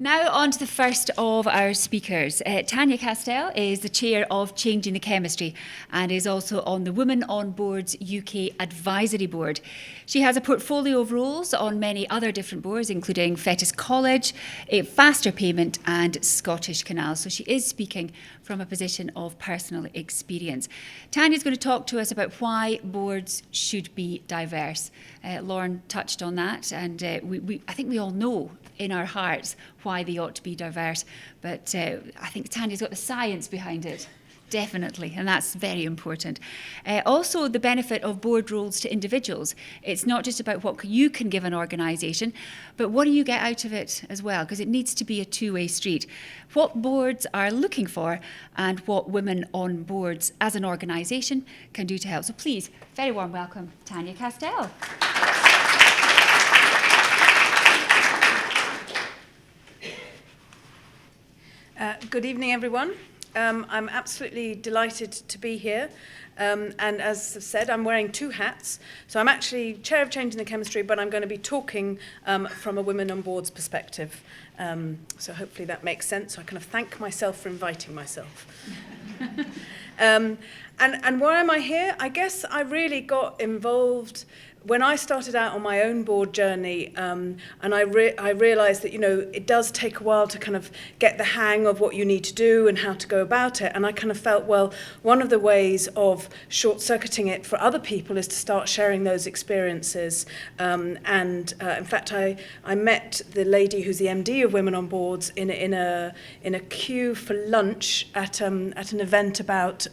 Now on to the first of our speakers. Tanya Castell is the chair of Changing the Chemistry and is also on the Women on Boards UK Advisory Board. She has a portfolio of roles on many other different boards, including Fettes College, Faster Payment and Scottish Canal. So she is speaking from a position of personal experience. Tanya's going to talk to us about why boards should be diverse. Lauren touched on that, and I think we all know in our hearts why they ought to be diverse, but I think Tanya's got the science behind it, definitely, and that's very important. Also, the benefit of board roles to individuals. It's not just about what you can give an organisation, but what do you get out of it as well, because it needs to be a two-way street. What boards are looking for and what women on boards as an organisation can do to help. So please, very warm welcome, Tanya Castell. Good evening, everyone. I'm absolutely delighted to be here. And as I've said, I'm wearing two hats. So I'm actually chair of Changing the Chemistry, but I'm going to be talking from a Women on Boards perspective. So hopefully that makes sense. So I kind of thank myself for inviting myself. And why am I here? I guess I really got involved when I started out on my own board journey, and I realised that, it does take a while to kind of get the hang of what you need to do and how to go about it. And I kind of felt, well, one of the ways of short-circuiting it for other people is to start sharing those experiences. In fact, I met the lady who's the MD of Women on Boards in a queue for lunch at an event about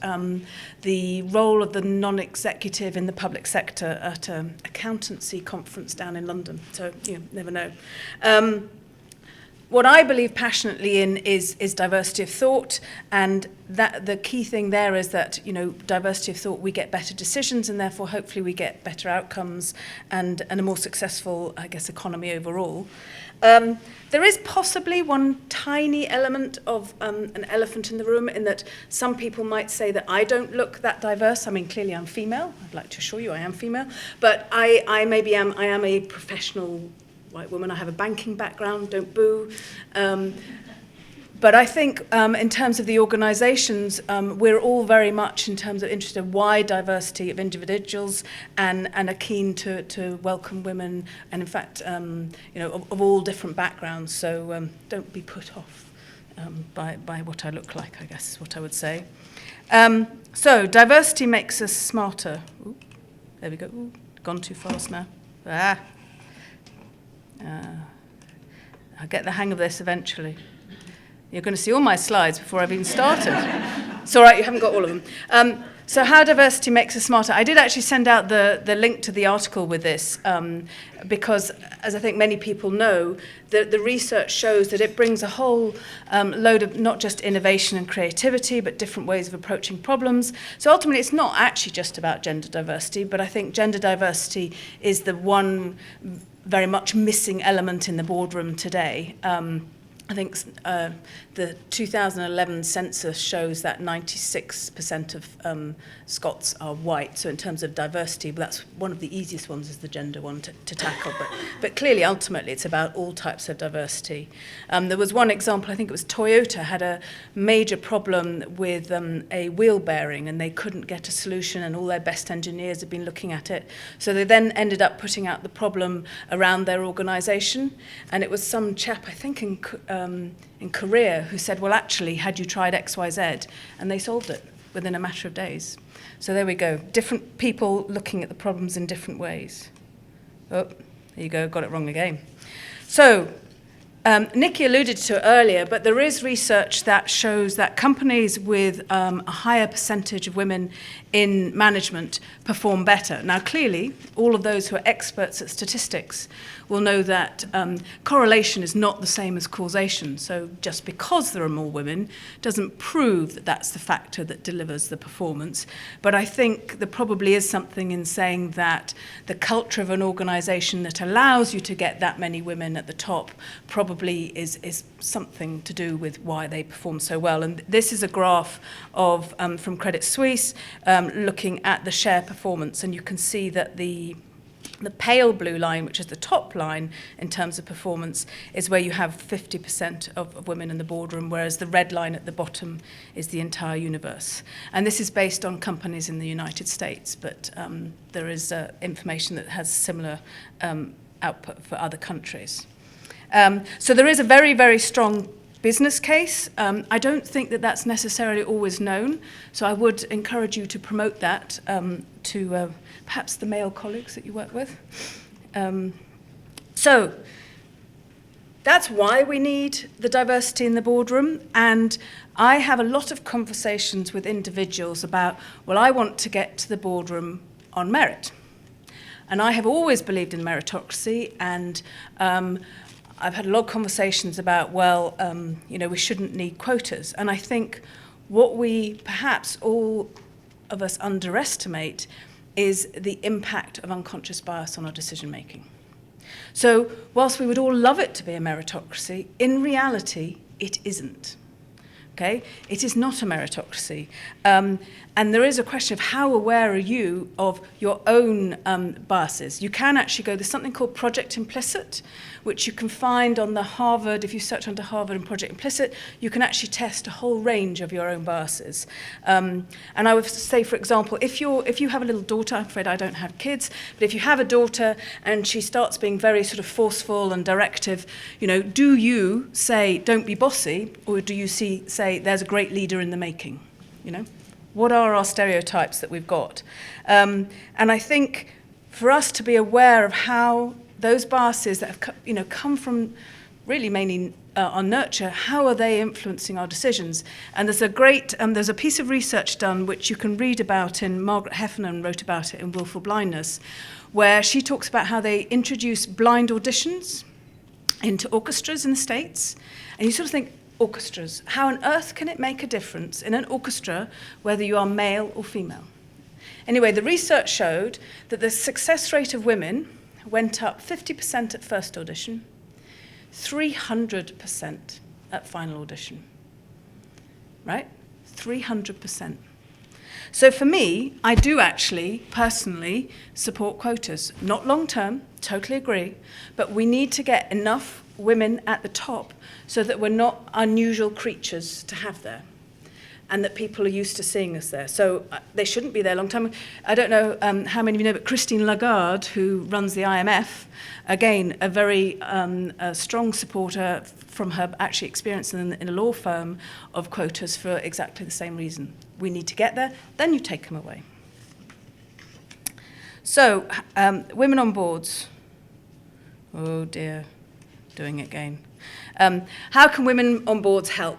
the role of the non-executive in the public sector at accountancy conference down in London. So you never know. What I believe passionately in is diversity of thought, and that the key thing there is that, diversity of thought, we get better decisions, and therefore hopefully we get better outcomes and a more successful, I guess, economy overall. There is possibly one tiny element of an elephant in the room, in that some people might say that I don't look that diverse. I mean, clearly I'm female. I'd like to assure you I am female. But I am a professional white woman. I have a banking background, don't boo. But I think in terms of the organisations, we're all very much in terms of interested in wide diversity of individuals and are keen to welcome women, and in fact, of all different backgrounds. So don't be put off by what I look like, I guess is what I would say. So diversity makes us smarter. Ooh, there we go. Ooh, gone too fast now. I'll get the hang of this eventually. You're going to see all my slides before I've even started. It's all right, you haven't got all of them. So how diversity makes us smarter. I did actually send out the link to the article with this because, as I think many people know, the research shows that it brings a whole load of not just innovation and creativity, but different ways of approaching problems. So ultimately, it's not actually just about gender diversity, but I think gender diversity is the one very much missing element in the boardroom today. I think the 2011 census shows that 96% of Scots are white. So in terms of diversity, that's one of the easiest ones, is the gender one to tackle. But clearly, ultimately, it's about all types of diversity. There was one example, I think it was Toyota, had a major problem with a wheel bearing, and they couldn't get a solution, and all their best engineers had been looking at it. So they then ended up putting out the problem around their organisation. And it was some chap, I think in Korea, who said, well, actually, had you tried X, Y, Z? And they solved it within a matter of days. So there we go. Different people looking at the problems in different ways. Oh, there you go. Got it wrong again. So Nikki alluded to it earlier, but there is research that shows that companies with a higher percentage of women in management perform better. Now, clearly, all of those who are experts at statistics will know that correlation is not the same as causation. So just because there are more women doesn't prove that that's the factor that delivers the performance. But I think there probably is something in saying that the culture of an organisation that allows you to get that many women at the top probably is something to do with why they perform so well. And this is a graph of from Credit Suisse looking at the share performance, and you can see that the The pale blue line, which is the top line in terms of performance, is where you have 50% of women in the boardroom, whereas the red line at the bottom is the entire universe. And this is based on companies in the United States, but there is information that has similar output for other countries. So there is a very, very strong business case. I don't think that that's necessarily always known, so I would encourage you to promote that to perhaps the male colleagues that you work with. So that's why we need the diversity in the boardroom, and I have a lot of conversations with individuals about, well, I want to get to the boardroom on merit. And I have always believed in meritocracy, and I've had a lot of conversations about, well, we shouldn't need quotas. And I think what we perhaps all of us underestimate is the impact of unconscious bias on our decision making. So whilst we would all love it to be a meritocracy, in reality, it isn't. Okay? It is not a meritocracy. And there is a question of how aware are you of your own biases. You can actually go, there's something called Project Implicit, which you can find on the Harvard, if you search under Harvard and Project Implicit, you can actually test a whole range of your own biases. And I would say, for example, if you have a little daughter, I'm afraid I don't have kids, but if you have a daughter and she starts being very sort of forceful and directive, do you say, don't be bossy, or do you say, there's a great leader in the making? What are our stereotypes that we've got? And I think for us to be aware of how those biases that have come from really mainly our nurture, how are they influencing our decisions? And there's a piece of research done which you can read about in, Margaret Heffernan wrote about it in Willful Blindness, where she talks about how they introduce blind auditions into orchestras in the States. And you sort of think, orchestras, how on earth can it make a difference in an orchestra whether you are male or female? Anyway, the research showed that the success rate of women went up 50% at first audition, 300% at final audition, right? 300%. So for me, I do actually personally support quotas. Not long term, totally agree, but we need to get enough women at the top so that we're not unusual creatures to have there, and that people are used to seeing us there. So they shouldn't be there long term. I don't know how many of you know, but Christine Lagarde, who runs the IMF, again, a very strong supporter from her actually experience in a law firm of quotas for exactly the same reason. We need to get there, then you take them away. So, women on boards. Oh dear, doing it again. How can women on boards help?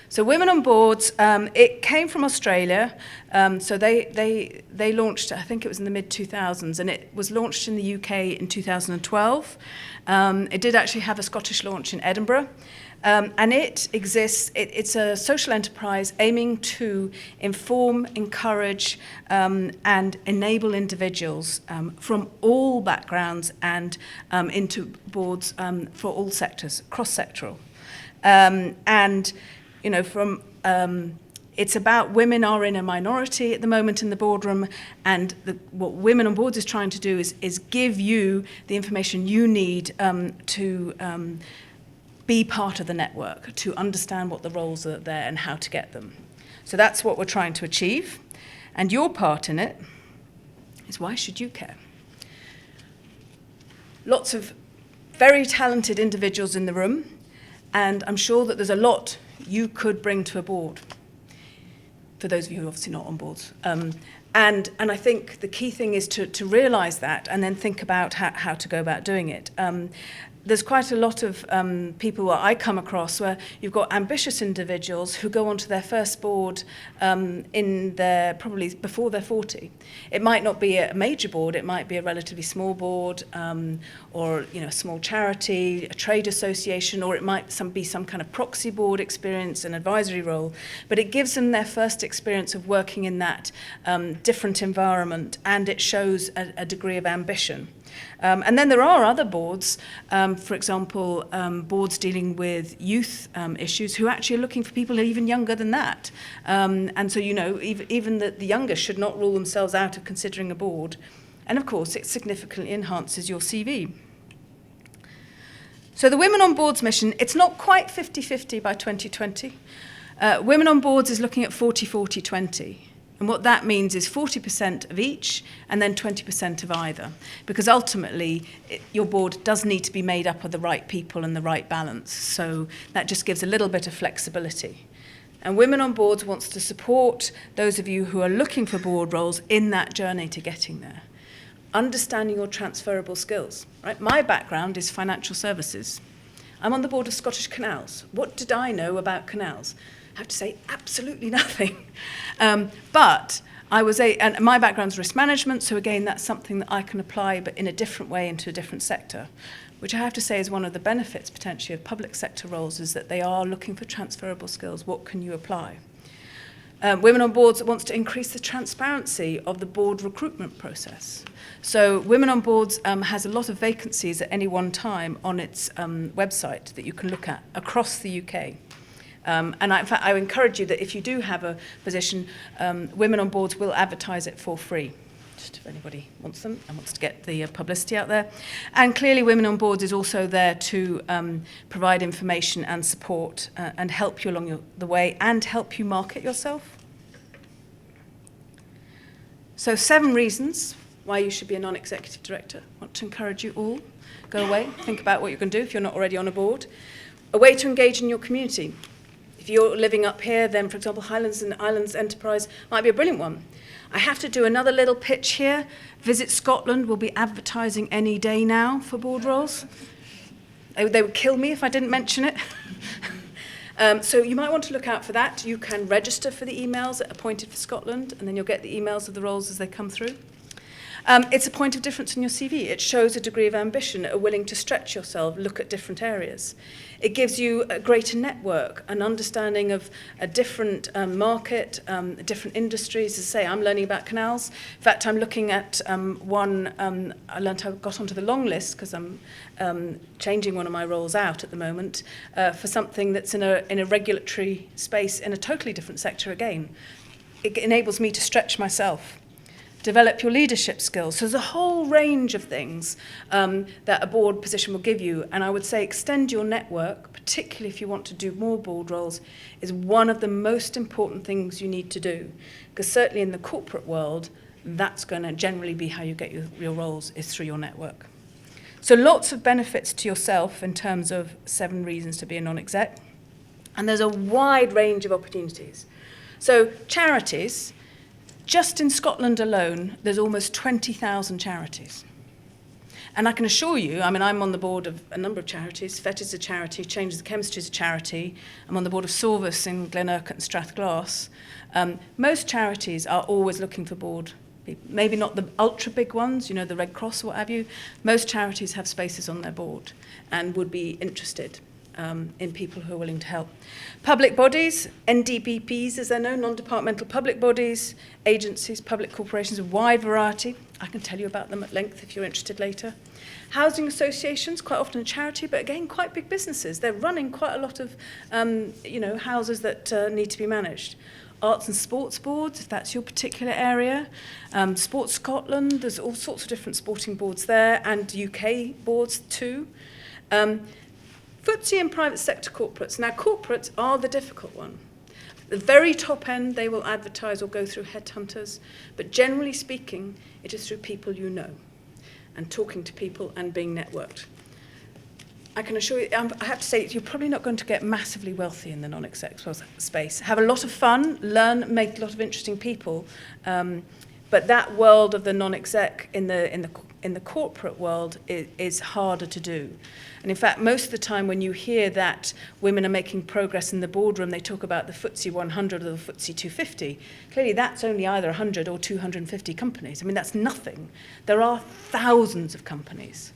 So women on boards, it came from Australia. So they launched, I think it was in the mid-2000s, and it was launched in the UK in 2012. It did actually have a Scottish launch in Edinburgh. And it exists, it's a social enterprise aiming to inform, encourage, and enable individuals from all backgrounds and into boards for all sectors, cross-sectoral. It's about women are in a minority at the moment in the boardroom, and what Women on Boards is trying to do is give you the information you need to be part of the network, to understand what the roles are there and how to get them. So that's what we're trying to achieve. And your part in it is, why should you care? Lots of very talented individuals in the room, and I'm sure that there's a lot you could bring to a board, for those of you who are obviously not on boards. And I think the key thing is to realise that and then think about how to go about doing it. There's quite a lot of people that I come across where you've got ambitious individuals who go onto their first board probably before they're 40. It might not be a major board, it might be a relatively small board, or a small charity, a trade association, or it might be some kind of proxy board experience, an advisory role. But it gives them their first experience of working in that different environment, and it shows a degree of ambition. And then there are other boards, for example, boards dealing with youth issues, who actually are looking for people even younger than that. And so, even the youngest should not rule themselves out of considering a board. And of course, it significantly enhances your CV. So the Women on Boards mission, it's not quite 50-50 by 2020. Women on Boards is looking at 40-40-20. And what that means is 40% of each and then 20% of either. Because ultimately, your board does need to be made up of the right people and the right balance. So that just gives a little bit of flexibility. And Women on Boards wants to support those of you who are looking for board roles in that journey to getting there. Understanding your transferable skills. Right? My background is financial services. I'm on the board of Scottish Canals. What did I know about canals? I have to say absolutely nothing. But and my background's risk management, so again, that's something that I can apply, but in a different way into a different sector, which I have to say is one of the benefits potentially of public sector roles, is that they are looking for transferable skills. What can you apply? Women on Boards wants to increase the transparency of the board recruitment process. So Women on Boards has a lot of vacancies at any one time on its website that you can look at across the UK. And in fact, I encourage you that if you do have a position, Women on Boards will advertise it for free, just if anybody wants them and wants to get the publicity out there. And clearly, Women on Boards is also there to provide information and support and help you along the way and help you market yourself. So 7 reasons why you should be a non-executive director. I want to encourage you all. Go away, think about what you can do if you're not already on a board. A way to engage in your community. If you're living up here, then, for example, Highlands and Islands Enterprise might be a brilliant one. I have to do another little pitch here. Visit Scotland will be advertising any day now for board roles. They would kill me if I didn't mention it. So you might want to look out for that. You can register for the emails at Appointed for Scotland, and then you'll get the emails of the roles as they come through. It's a point of difference in your CV. It shows a degree of ambition, a willing to stretch yourself, look at different areas. It gives you a greater network, an understanding of a different market, different industries. As I say, I'm learning about canals. In fact, I'm looking at one. I got onto the long list because I'm changing one of my roles out at the moment for something that's in a regulatory space in a totally different sector again. It enables me to stretch myself. Develop your leadership skills. So there's a whole range of things that a board position will give you. And I would say extend your network, particularly if you want to do more board roles, is one of the most important things you need to do. Because certainly in the corporate world, that's going to generally be how you get your roles, is through your network. So lots of benefits to yourself in terms of 7 reasons to be a non-exec. And there's a wide range of opportunities. So charities. Just in Scotland alone, there's almost 20,000 charities. And I can assure you, I mean, I'm on the board of a number of charities. FET is a charity, Changes the Chemistry is a charity. I'm on the board of Sorvis in Glenurquhart and Strathglass. Most charities are always looking for board people. Maybe not the ultra big ones, you know, the Red Cross or what have you. Most charities have spaces on their board and would be interested in people who are willing to help. Public bodies, NDPPs, as they're known, non-departmental public bodies, agencies, public corporations, a wide variety. I can tell you about them at length if you're interested later. Housing associations, quite often a charity, but again, quite big businesses. They're running quite a lot of, houses that need to be managed. Arts and sports boards, if that's your particular area. Sports Scotland, there's all sorts of different sporting boards there, and UK boards too. FTSE and private sector corporates. Now, corporates are the difficult one. At the very top end, they will advertise or go through headhunters, but generally speaking, it is through people you know and talking to people and being networked. I can assure you, I have to say, you're probably not going to get massively wealthy in the non-exec space. Have a lot of fun, learn, make a lot of interesting people, but that world of the non-exec in the corporate world is harder to do. And in fact, most of the time when you hear that women are making progress in the boardroom, they talk about the FTSE 100 or the FTSE 250. Clearly, that's only either 100 or 250 companies. I mean, that's nothing. There are thousands of companies.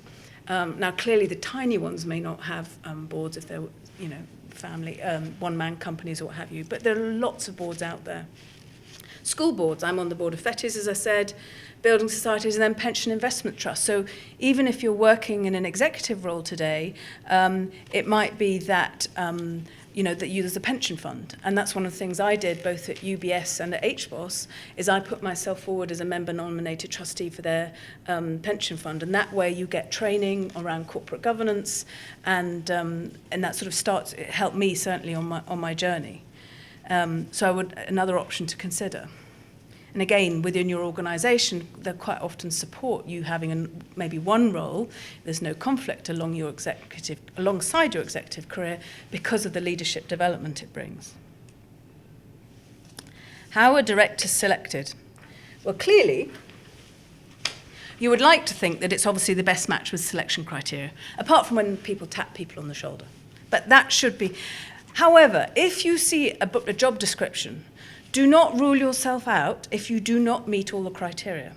Now, clearly, the tiny ones may not have boards if they're, family, one-man companies or what have you, but there are lots of boards out there. School boards, I'm on the board of FETIs, as I said, building societies, and then pension investment trusts. So even if you're working in an executive role today, it might be that that there's a pension fund. And that's one of the things I did both at UBS and at HBOS, is I put myself forward as a member-nominated trustee for their pension fund. And that way you get training around corporate governance, and that sort of it helped me certainly on my journey. So another option to consider. And again, within your organisation, they quite often support you having maybe one role. There's no conflict alongside your executive career because of the leadership development it brings. How are directors selected? Well, clearly, you would like to think that it's obviously the best match with selection criteria, apart from when people tap people on the shoulder. But that should be. However, if you see a job description, do not rule yourself out if you do not meet all the criteria.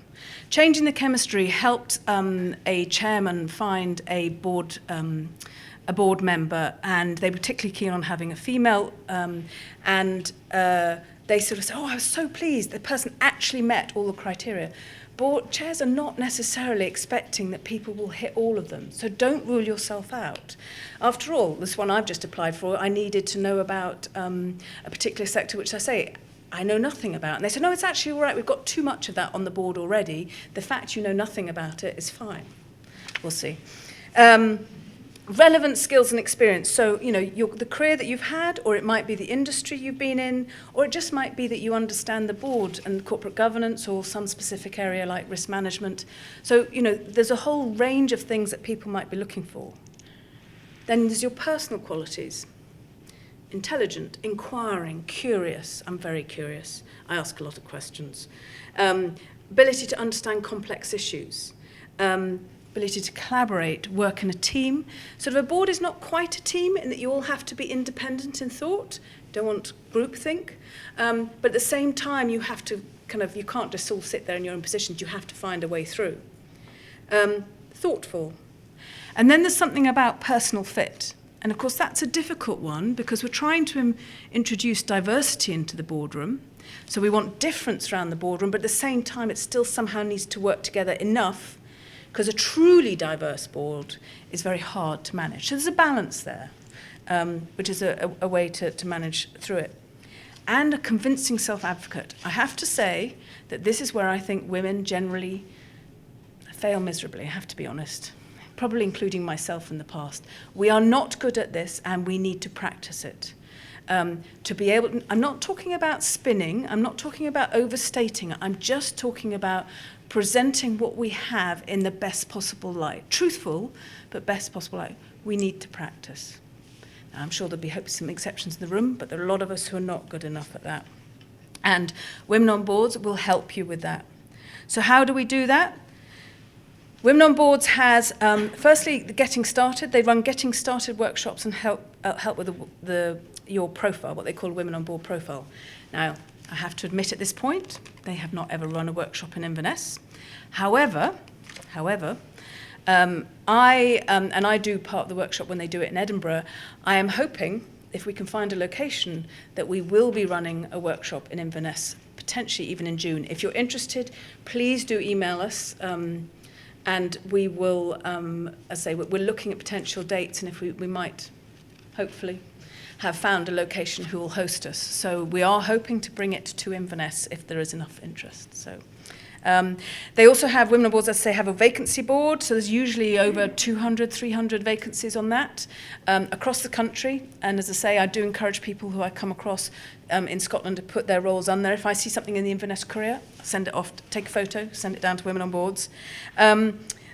Changing the Chemistry helped a chairman find a board member, and they were particularly keen on having a female, and they sort of said, I was so pleased the person actually met all the criteria. Board chairs are not necessarily expecting that people will hit all of them, so don't rule yourself out. After all, this one I've just applied for, I needed to know about a particular sector, which I know nothing about. And they said, no, it's actually all right, we've got too much of that on the board already. The fact you know nothing about it is fine. We'll see. Relevant skills and experience. So, the career that you've had, or it might be the industry you've been in, or it just might be that you understand the board and corporate governance or some specific area like risk management. So, there's a whole range of things that people might be looking for. Then there's your personal qualities. Intelligent, inquiring, curious. I'm very curious. I ask a lot of questions. Ability to understand complex issues. Ability to collaborate, work in a team. Sort of a board is not quite a team in that you all have to be independent in thought. Don't want groupthink. But at the same time, you have to you can't just all sit there in your own positions. You have to find a way through. Thoughtful. And then there's something about personal fit. And of course, that's a difficult one because we're trying to introduce diversity into the boardroom. So we want difference around the boardroom, but at the same time, it still somehow needs to work together enough, because a truly diverse board is very hard to manage. So there's a balance there, which is a way to manage through it. And a convincing self-advocate. I have to say that this is where I think women generally fail miserably, I have to be honest. Probably including myself in the past. We are not good at this, and we need to practice it. To be able, I'm not talking about spinning, I'm not talking about overstating, I'm just talking about presenting what we have in the best possible light. Truthful, but best possible light. We need to practice. Now, I'm sure there'll be some exceptions in the room, but there are a lot of us who are not good enough at that. And Women on Boards will help you with that. So how do we do that? Women on Boards has, firstly, Getting Started. They run Getting Started workshops and help with your profile, what they call a Women on Board profile. Now, I have to admit at this point, they have not ever run a workshop in Inverness. However, I do part of the workshop when they do it in Edinburgh. I am hoping, if we can find a location, that we will be running a workshop in Inverness, potentially even in June. If you're interested, please do email us. And we will, as I say, we're looking at potential dates, and if we might, hopefully, have found a location who will host us. So we are hoping to bring it to Inverness if there is enough interest. So they also have, Women on Boards, as I say, have a vacancy board. So there's usually over 200, 300 vacancies on that across the country. And as I say, I do encourage people who I come across in Scotland to put their roles on there. If I see something in the Inverness Courier, send it off, take a photo, send it down to Women on Boards.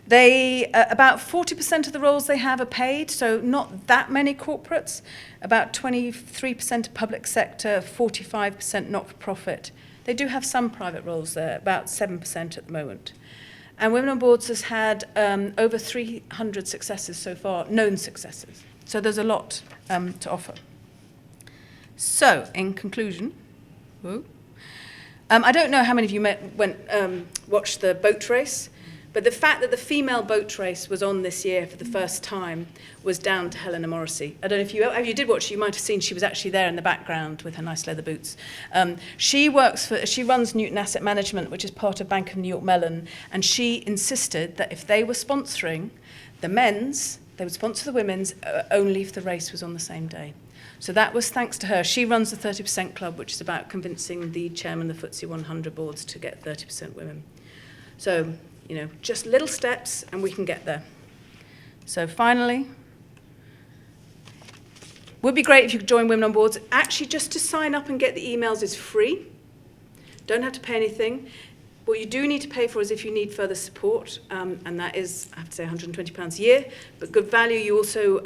They about 40% of the roles they have are paid, so not that many corporates. About 23% public sector, 45% not-for-profit. They do have some private roles there, about 7% at the moment. And Women on Boards has had over 300 successes so far, known successes. So there's a lot to offer. So, in conclusion, I don't know how many of you watched the boat race, But the fact that the female boat race was on this year for the first time was down to Helena Morrissey. I don't know if you did watch, you might have seen she was actually there in the background with her nice leather boots. She runs Newton Asset Management, which is part of Bank of New York Mellon, and she insisted that if they were sponsoring the men's, they would sponsor the women's only if the race was on the same day. So that was thanks to her. She runs the 30% Club, which is about convincing the chairman of the FTSE 100 boards to get 30% women. So, just little steps and we can get there. So finally, would be great if you could join Women on Boards. Actually, just to sign up and get the emails is free. Don't have to pay anything. What you do need to pay for is if you need further support, and that is, I have to say, £120 a year, but good value. You also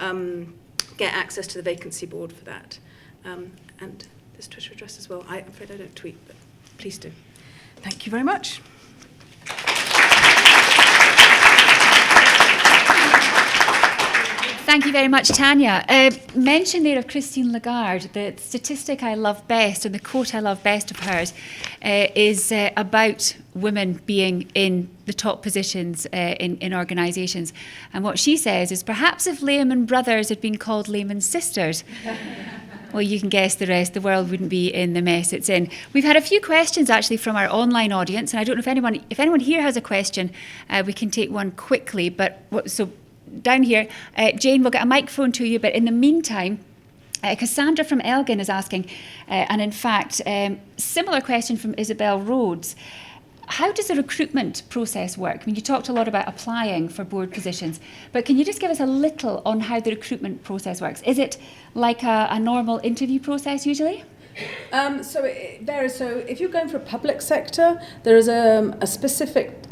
get access to the vacancy board for that. And there's Twitter address as well. I'm afraid I don't tweet, but please do. Thank you very much. Thank you very much, Tanya. Mention there of Christine Lagarde. The statistic I love best, and the quote I love best of hers, is about women being in the top positions in organisations. And what she says is, perhaps if Lehman Brothers had been called Lehman Sisters, well, you can guess the rest. The world wouldn't be in the mess it's in. We've had a few questions actually from our online audience, and I don't know if anyone here has a question, we can take one quickly. But so down here, Jane, we'll get a microphone to you. But in the meantime, Cassandra from Elgin is asking, and in fact, similar question from Isabel Rhodes. How does the recruitment process work? I mean, you talked a lot about applying for board positions, but can you just give us a little on how the recruitment process works? Is it like a normal interview process usually? So it varies. So if you're going for a public sector, there is a specific...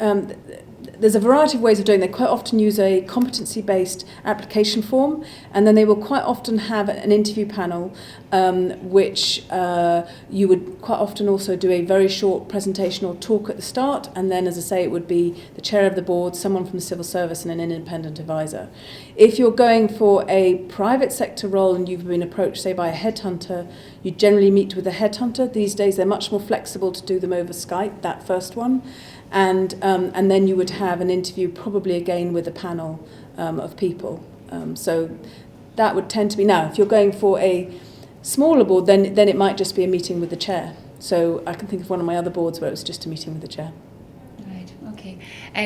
there's a variety of ways of doing it. They quite often use a competency-based application form, and then they will quite often have an interview panel, which you would quite often also do a very short presentation or talk at the start, and then, as I say, it would be the chair of the board, someone from the civil service, and an independent advisor. If you're going for a private sector role and you've been approached, say, by a headhunter, you generally meet with a headhunter. These days, they're much more flexible to do them over Skype, that first one. And then you would have an interview probably again with a panel of people. So that would tend to be... Now, if you're going for a smaller board, then it might just be a meeting with the chair. So I can think of one of my other boards where it was just a meeting with the chair. Right, okay.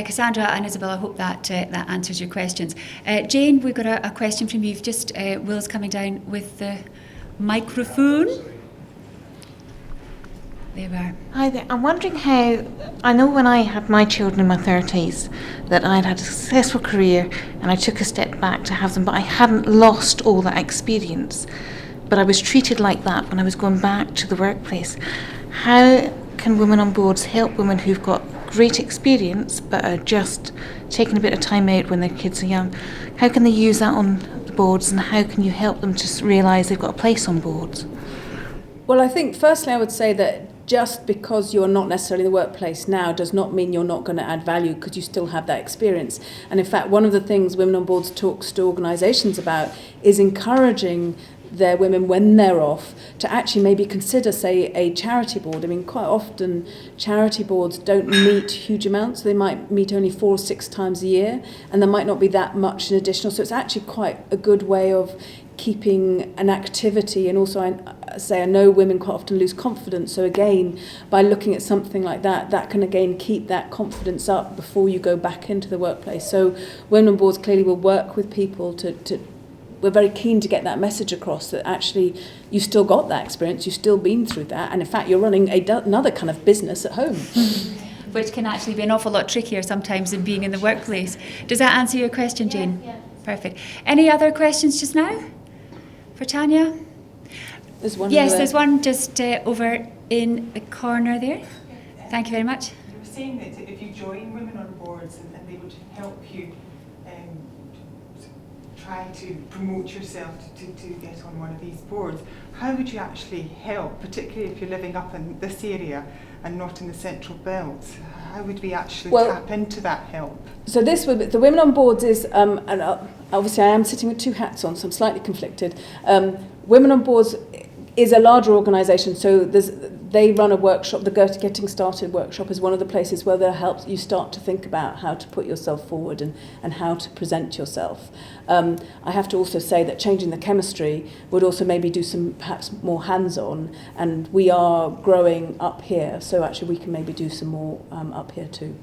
Cassandra and Isabel, I hope that answers your questions. Jane, we've got a question from you. You've just, Will's coming down with the microphone. There we are. Hi there. I'm wondering how, I know when I had my children in my 30s that I'd had a successful career and I took a step back to have them, but I hadn't lost all that experience. But I was treated like that when I was going back to the workplace. How can Women on Boards help women who've got great experience but are just taking a bit of time out when their kids are young? How can they use that on the boards, and how can you help them to realise they've got a place on boards? Well, I think firstly I would say that just because you're not necessarily in the workplace now does not mean you're not going to add value, because you still have that experience. And in fact, one of the things Women on Boards talks to organisations about is encouraging their women, when they're off, to actually maybe consider, say, a charity board. I mean, quite often charity boards don't meet huge amounts. They might meet only 4 or 6 times a year, and there might not be that much in additional. So it's actually quite a good way of keeping an activity. And also, I know women quite often lose confidence. So again, by looking at something like that, that can again keep that confidence up before you go back into the workplace. So Women on Boards clearly will work with people to we're very keen to get that message across, that actually you've still got that experience, you've still been through that, and in fact you're running another kind of business at home. Which can actually be an awful lot trickier sometimes than being in the workplace. Does that answer your question, Jane? Yeah. Perfect. Any other questions just now for Tanya? There's one. Yes, there's one just over in the corner there. Thank you very much. You were saying that if you join Women on Boards and they would help you try to promote yourself to get on one of these boards, how would you actually help, particularly if you're living up in this area and not in the central belt? How would we actually tap into that help? So the Women on Boards is, and obviously I am sitting with 2 hats on, so I'm slightly conflicted. Women on Boards is a larger organisation, so they run a workshop. The Getting Started workshop is one of the places where they'll help you start to think about how to put yourself forward and how to present yourself. I have to also say that changing the chemistry would also maybe do some perhaps more hands-on, and we are growing up here, so actually we can maybe do some more up here too.